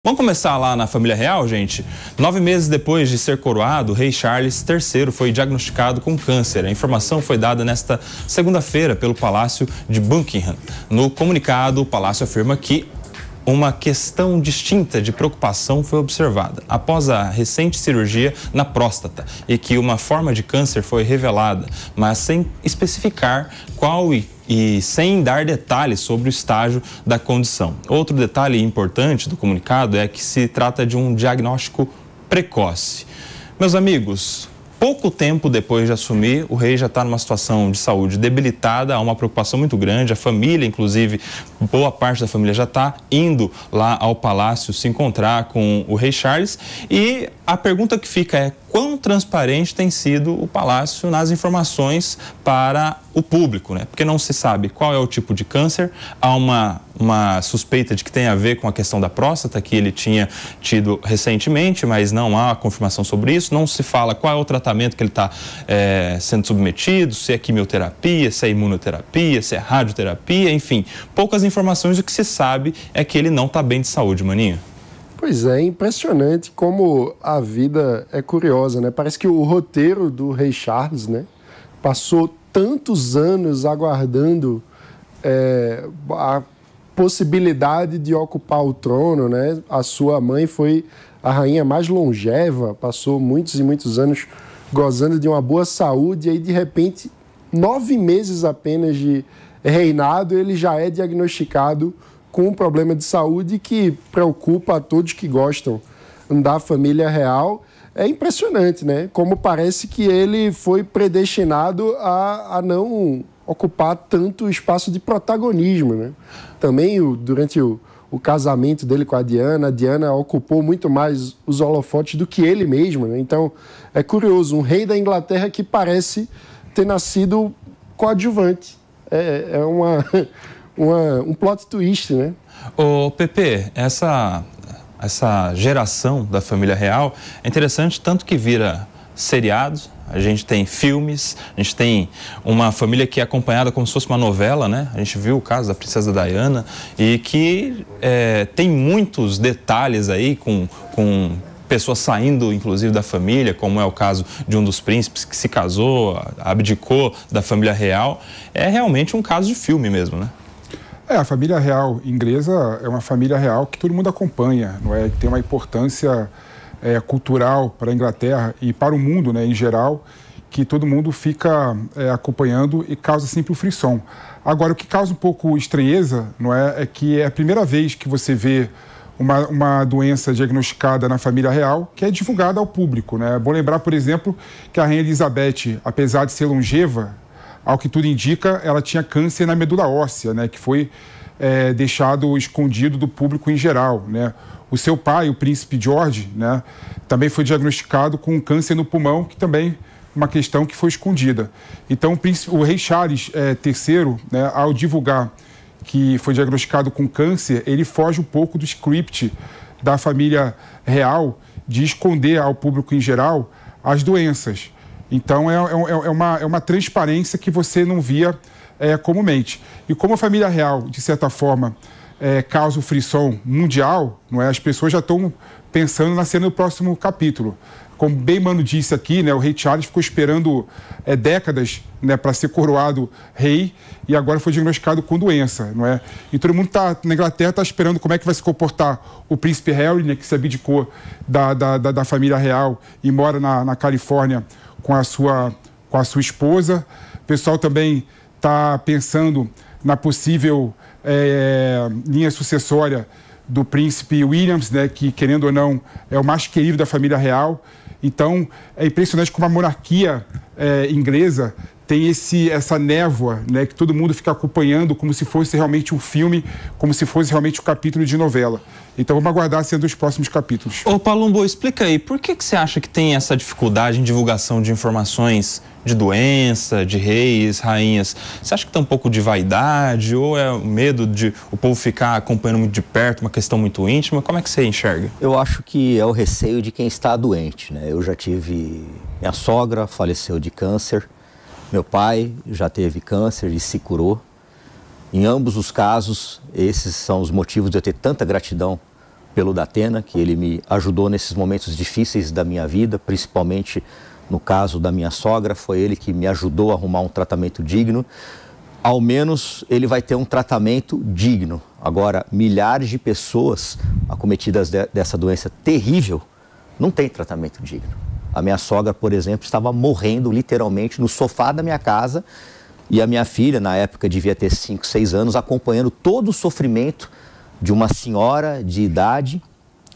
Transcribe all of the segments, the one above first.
Vamos começar lá na família real, gente? 9 meses depois de ser coroado, o rei Charles III foi diagnosticado com câncer. A informação foi dada nesta segunda-feira pelo Palácio de Buckingham. No comunicado, o palácio afirma que uma questão distinta de preocupação foi observada após a recente cirurgia na próstata e que uma forma de câncer foi revelada, mas sem especificar qual e sem dar detalhes sobre o estágio da condição. Outro detalhe importante do comunicado é que se trata de um diagnóstico precoce. Meus amigos, pouco tempo depois de assumir, o rei já está numa situação de saúde debilitada, há uma preocupação muito grande, a família, inclusive, boa parte da família já está indo lá ao palácio se encontrar com o rei Charles e a pergunta que fica é quão transparente tem sido o palácio nas informações para o público, né? Porque não se sabe qual é o tipo de câncer, há uma suspeita de que tem a ver com a questão da próstata que ele tinha tido recentemente, mas não há confirmação sobre isso, não se fala qual é o tratamento que ele está sendo submetido, se é quimioterapia, se é imunoterapia, se é radioterapia, enfim, poucas informações. O que se sabe é que ele não está bem de saúde, Maninho. Pois é, impressionante como a vida é curiosa, né? Parece que o roteiro do rei Charles, né, passou tantos anos aguardando a possibilidade de ocupar o trono, né? A sua mãe foi a rainha mais longeva, passou muitos e muitos anos gozando de uma boa saúde e aí, de repente, 9 meses apenas de reinado, ele já é diagnosticado com um problema de saúde que preocupa a todos que gostam da família real. É impressionante, né? Como parece que ele foi predestinado a não ocupar tanto espaço de protagonismo, né? Também durante o casamento dele com a Diana ocupou muito mais os holofotes do que ele mesmo, né? Então, é curioso, um rei da Inglaterra que parece ter nascido coadjuvante. Um plot twist, né? Ô, Pepe, essa geração da família real é interessante, tanto que vira seriados, a gente tem filmes, a gente tem uma família que é acompanhada como se fosse uma novela, né? A gente viu o caso da princesa Diana e que tem muitos detalhes aí com pessoas saindo, inclusive, da família, como é o caso de um dos príncipes que se casou, abdicou da família real. É realmente um caso de filme mesmo, né? A família real inglesa é uma família real que todo mundo acompanha, não é? Tem uma importância cultural para a Inglaterra e para o mundo, né, em geral, que todo mundo fica acompanhando e causa sempre o frisson. Agora, o que causa um pouco estranheza, não é que é a primeira vez que você vê uma doença diagnosticada na família real que é divulgada ao público, né? É bom lembrar, por exemplo, que a rainha Elizabeth, apesar de ser longeva, ao que tudo indica, ela tinha câncer na medula óssea, né, que foi deixado escondido do público em geral, né? O seu pai, o príncipe George, né, também foi diagnosticado com câncer no pulmão, que também é uma questão que foi escondida. Então, o rei Charles III, né, ao divulgar que foi diagnosticado com câncer, ele foge um pouco do script da família real de esconder ao público em geral as doenças. Então, é uma transparência que você não via comumente. E como a família real, de certa forma, causa o frisson mundial, não é? As pessoas já estão pensando na cena do próximo capítulo. Como bem Mano disse aqui, né, o rei Charles ficou esperando décadas, né, para ser coroado rei e agora foi diagnosticado com doença, não é? E todo mundo na Inglaterra está esperando como é que vai se comportar o príncipe Harry, né, que se abdicou da família real e mora na Califórnia com a sua esposa. O pessoal também está pensando na possível linha sucessória do príncipe Williams, né, que, querendo ou não, é o mais querido da família real. Então, é impressionante como a monarquia inglesa tem essa névoa, né, que todo mundo fica acompanhando como se fosse realmente um filme, como se fosse realmente um capítulo de novela. Então, vamos aguardar sendo os próximos capítulos. Ô, Palumbo, explica aí, por que você acha que tem essa dificuldade em divulgação de informações de doença, de reis, rainhas? Você acha que tem um pouco de vaidade ou é o medo de o povo ficar acompanhando muito de perto, uma questão muito íntima? Como é que você enxerga? Eu acho que é o receio de quem está doente, né? Eu já tive... Minha sogra faleceu de câncer, meu pai já teve câncer e se curou. Em ambos os casos, esses são os motivos de eu ter tanta gratidão pelo Datena, que ele me ajudou nesses momentos difíceis da minha vida, principalmente no caso da minha sogra, foi ele que me ajudou a arrumar um tratamento digno. Ao menos ele vai ter um tratamento digno. Agora, milhares de pessoas acometidas dessa doença terrível não tem tratamento digno. A minha sogra, por exemplo, estava morrendo literalmente no sofá da minha casa e a minha filha, na época, devia ter 5, 6 anos, acompanhando todo o sofrimento de uma senhora de idade,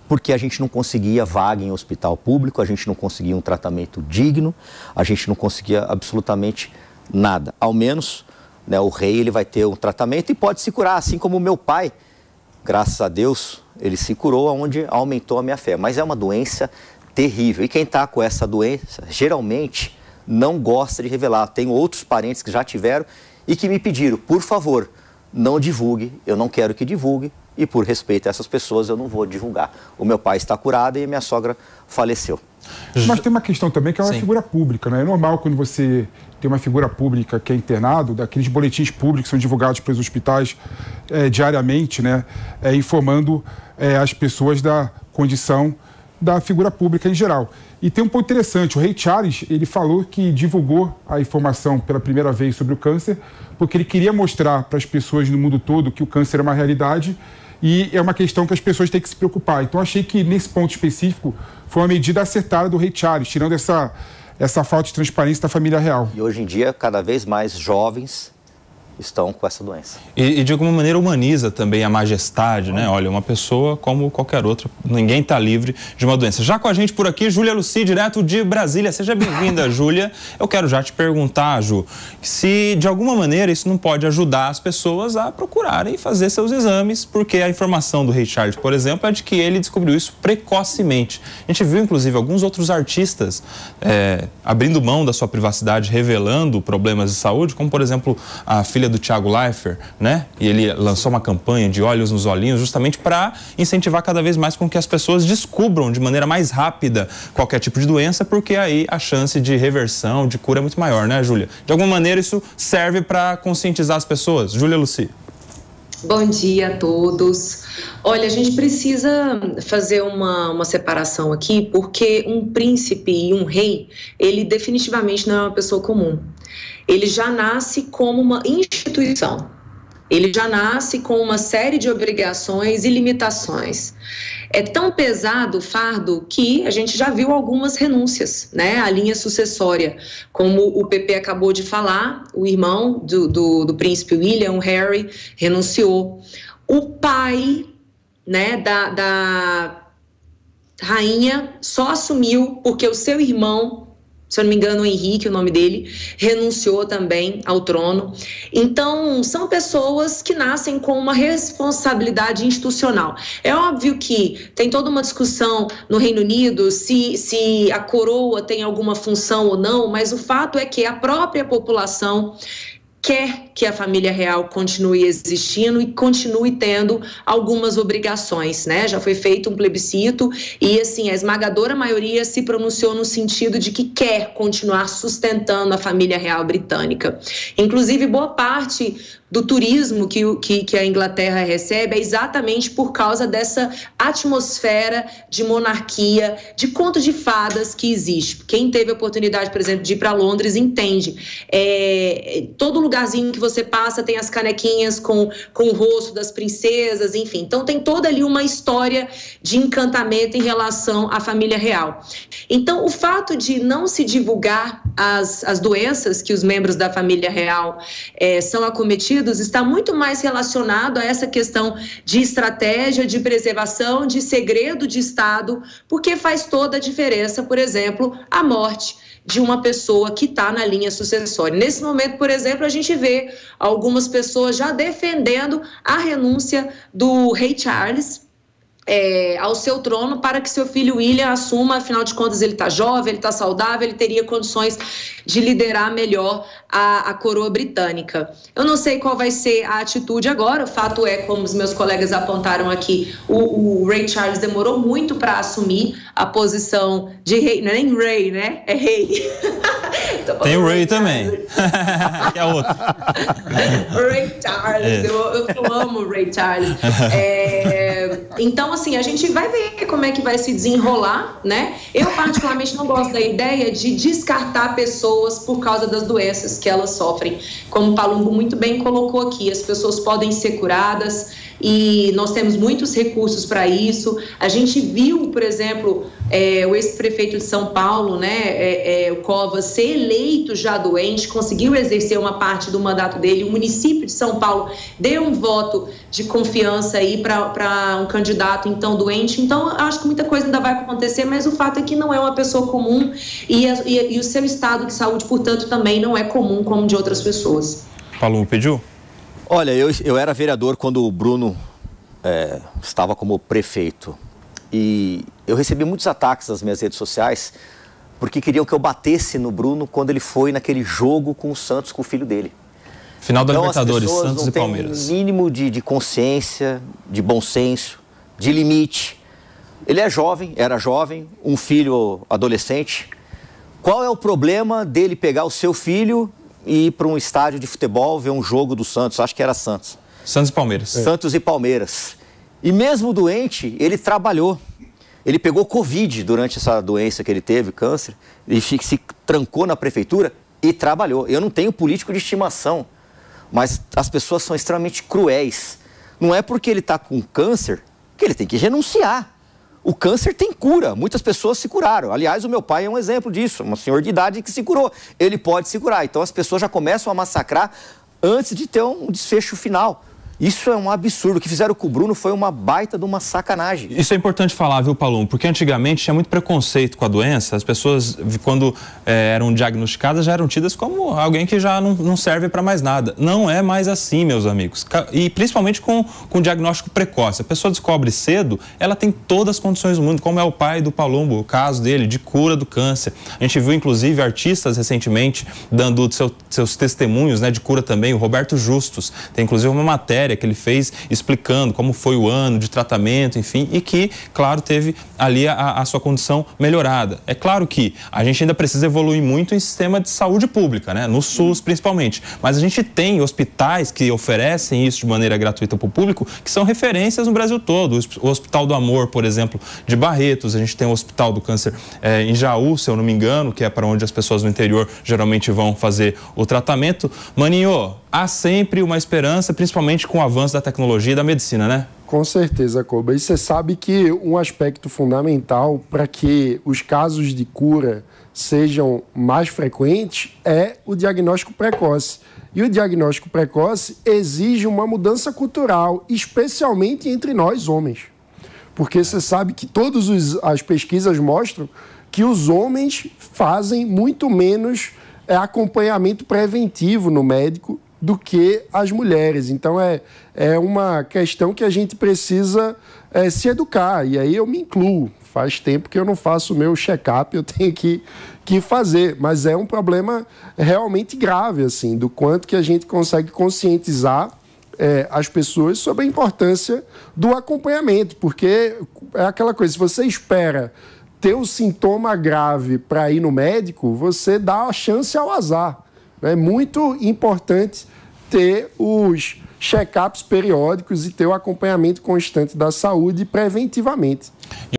porque a gente não conseguia vaga em hospital público, a gente não conseguia um tratamento digno, a gente não conseguia absolutamente nada. Ao menos, né, o rei ele vai ter um tratamento e pode se curar, assim como o meu pai, graças a Deus, ele se curou, onde aumentou a minha fé. Mas é uma doença terrível. E quem está com essa doença, geralmente, não gosta de revelar. Tenho outros parentes que já tiveram e que me pediram, por favor, não divulgue, eu não quero que divulgue. E por respeito a essas pessoas eu não vou divulgar. O meu pai está curado e a minha sogra faleceu. Mas tem uma questão também que é uma figura pública, né? É normal quando você tem uma figura pública que é internado, daqueles boletins públicos que são divulgados pelos hospitais diariamente, né? Informando as pessoas da condição da figura pública em geral. E tem um ponto interessante, o rei Charles, ele falou que divulgou a informação pela primeira vez sobre o câncer porque ele queria mostrar para as pessoas no mundo todo que o câncer é uma realidade e é uma questão que as pessoas têm que se preocupar. Então, achei que, nesse ponto específico, foi uma medida acertada do rei Charles, tirando essa falta de transparência da família real. E, hoje em dia, cada vez mais jovens estão com essa doença. E de alguma maneira humaniza também a majestade, né? Olha, uma pessoa como qualquer outra, ninguém está livre de uma doença. Já com a gente por aqui, Júlia Luci, direto de Brasília. Seja bem-vinda, Júlia. Eu quero já te perguntar, Ju, se de alguma maneira isso não pode ajudar as pessoas a procurarem fazer seus exames, porque a informação do rei Charles, por exemplo, é de que ele descobriu isso precocemente. A gente viu, inclusive, alguns outros artistas abrindo mão da sua privacidade, revelando problemas de saúde, como, por exemplo, a filha do Thiago Leifert, né? E ele lançou uma campanha de olhos nos olhinhos justamente para incentivar cada vez mais com que as pessoas descubram de maneira mais rápida qualquer tipo de doença, porque aí a chance de reversão, de cura é muito maior, né, Júlia? De alguma maneira isso serve para conscientizar as pessoas. Júlia Luci. Bom dia a todos. Olha, a gente precisa fazer uma separação aqui, porque um príncipe e um rei, ele definitivamente não é uma pessoa comum. Ele já nasce como uma instituição. Ele já nasce com uma série de obrigações e limitações. É tão pesado o fardo que a gente já viu algumas renúncias, né? A linha sucessória, como o PP acabou de falar, o irmão do príncipe William, Harry, renunciou. O pai, né, da rainha só assumiu porque o seu irmão, se eu não me engano, o Henrique, o nome dele, renunciou também ao trono. Então, são pessoas que nascem com uma responsabilidade institucional. É óbvio que tem toda uma discussão no Reino Unido se a coroa tem alguma função ou não, mas o fato é que a própria população quer que a família real continue existindo e continue tendo algumas obrigações, né? Já foi feito um plebiscito e, assim, a esmagadora maioria se pronunciou no sentido de que quer continuar sustentando a família real britânica. Inclusive, boa parte do turismo que a Inglaterra recebe é exatamente por causa dessa atmosfera de monarquia, de conto de fadas que existe. Quem teve a oportunidade, por exemplo, de ir para Londres entende. Todo lugarzinho que você passa tem as canequinhas com o rosto das princesas, enfim. Então tem toda ali uma história de encantamento em relação à família real. Então o fato de não se divulgar as doenças que os membros da família real são acometidos está muito mais relacionado a essa questão de estratégia, de preservação, de segredo de Estado, porque faz toda a diferença, por exemplo, a morte de uma pessoa que está na linha sucessória. Nesse momento, por exemplo, a gente vê algumas pessoas já defendendo a renúncia do rei Charles ao seu trono para que seu filho William assuma. Afinal de contas, ele está jovem, ele está saudável, ele teria condições de liderar melhor a coroa britânica. Eu não sei qual vai ser a atitude agora. O fato é, como os meus colegas apontaram aqui, o rei Charles demorou muito para assumir a posição de rei. Não é nem rei, né? É rei. Tem o rei também. Que é outro. Ray Charles. Eu amo o Ray Charles. Então, assim, a gente vai ver como é que vai se desenrolar, né? Eu, particularmente, não gosto da ideia de descartar pessoas por causa das doenças que elas sofrem. Como o Palumbo muito bem colocou aqui, as pessoas podem ser curadas e nós temos muitos recursos para isso. A gente viu, por exemplo, o ex-prefeito de São Paulo, né, o Covas, ser eleito já doente, conseguiu exercer uma parte do mandato dele. O município de São Paulo deu um voto de confiança aí para um candidato então doente. Então, acho que muita coisa ainda vai acontecer, mas o fato é que não é uma pessoa comum e o seu estado de saúde, portanto, também não é comum como de outras pessoas. Palumbo pediu? Olha, eu era vereador quando o Bruno estava como prefeito e eu recebi muitos ataques nas minhas redes sociais porque queriam que eu batesse no Bruno quando ele foi naquele jogo com o Santos, com o filho dele. Final da Libertadores, Santos e Palmeiras. Não tem um mínimo de consciência, de bom senso, de limite. Ele é jovem, era jovem, um filho adolescente. Qual é o problema dele pegar o seu filho e ir para um estádio de futebol, ver um jogo do Santos? Acho que era Santos. Santos e Palmeiras. Santos e Palmeiras. E mesmo doente, ele trabalhou. Ele pegou Covid durante essa doença que ele teve, câncer. Ele se trancou na prefeitura e trabalhou. Eu não tenho político de estimação, mas as pessoas são extremamente cruéis. Não é porque ele está com câncer que ele tem que renunciar. O câncer tem cura, muitas pessoas se curaram. Aliás, o meu pai é um exemplo disso, um senhor de idade que se curou. Ele pode se curar, então as pessoas já começam a massacrar antes de ter um desfecho final. Isso é um absurdo. O que fizeram com o Bruno foi uma baita de uma sacanagem. Isso é importante falar, viu, Palumbo? Porque antigamente tinha muito preconceito com a doença. As pessoas, quando eram diagnosticadas, já eram tidas como alguém que já não serve para mais nada. Não é mais assim, meus amigos. E principalmente com diagnóstico precoce. A pessoa descobre cedo, ela tem todas as condições do mundo, como é o pai do Palumbo, o caso dele, de cura do câncer. A gente viu, inclusive, artistas recentemente dando seus testemunhos, né, de cura também. O Roberto Justus tem, inclusive, uma matéria que ele fez explicando como foi o ano de tratamento, enfim, e que, claro, teve ali a sua condição melhorada. É claro que a gente ainda precisa evoluir muito em sistema de saúde pública, né? No SUS principalmente, mas a gente tem hospitais que oferecem isso de maneira gratuita para o público, que são referências no Brasil todo. O Hospital do Amor, por exemplo, de Barretos, a gente tem o Hospital do Câncer em Jaú, se eu não me engano, que é para onde as pessoas do interior geralmente vão fazer o tratamento. Maninho, há sempre uma esperança, principalmente com o avanço da tecnologia e da medicina, né? Com certeza, Koba. E você sabe que um aspecto fundamental para que os casos de cura sejam mais frequentes é o diagnóstico precoce. E o diagnóstico precoce exige uma mudança cultural, especialmente entre nós homens. Porque você sabe que todas as pesquisas mostram que os homens fazem muito menos acompanhamento preventivo no médico do que as mulheres. Então, é uma questão que a gente precisa se educar. E aí eu me incluo. Faz tempo que eu não faço o meu check-up, eu tenho que fazer. Mas é um problema realmente grave, assim, do quanto que a gente consegue conscientizar as pessoas sobre a importância do acompanhamento. Porque é aquela coisa, se você espera ter um sintoma grave para ir no médico, você dá a chance ao azar. É muito importante ter os check-ups periódicos e ter o acompanhamento constante da saúde preventivamente.